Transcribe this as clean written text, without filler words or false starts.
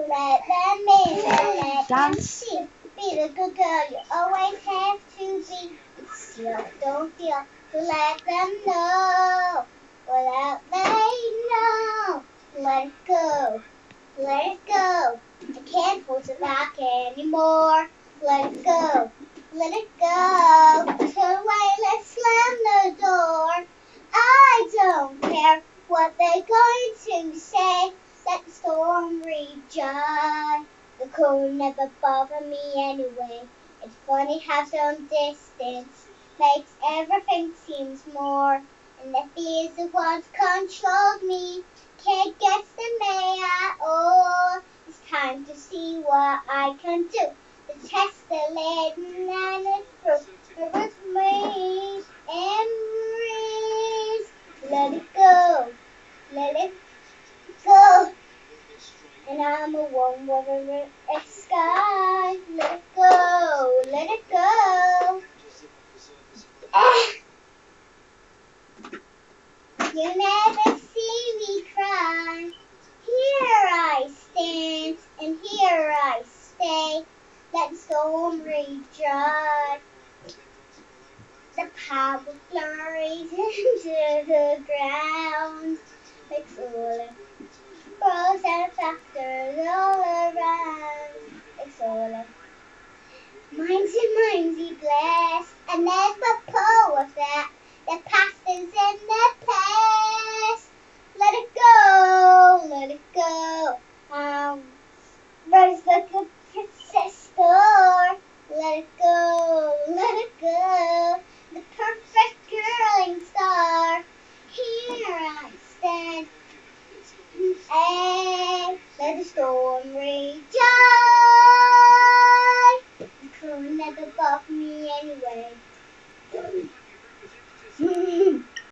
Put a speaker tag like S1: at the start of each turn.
S1: let them in and let them see. Be the good girl you always have to be. Still don't feel to let them know without they know. Let it go, let it go. I can't hold it back anymore. Let it go, let it go. Turn away, let's slam the door. I don't care what they're going to say. Let the storm rage. The cold never bothered me anyway. It's funny how some distance makes everything seems more. And the fears of what controlled me can't get to me at all. It's time to see what I can do. The test the lid and it's proof. It was me and breeze. Let it go, let it go. And I'm a one with a sky. Let it go, let it go. Ah. You never see me cry. Here I stand, and here I stay. Let the storm rage. The power flurries into the ground. Makes all the balls and factors all around. Makes all the mindsy blast. I never pull with that. The past is in the past. Let it go, let it go. Rose like a princess door. Let it go, let it go. The perfect girling star. Here I stand. And let the storm rage. The cold never bothered me anyway.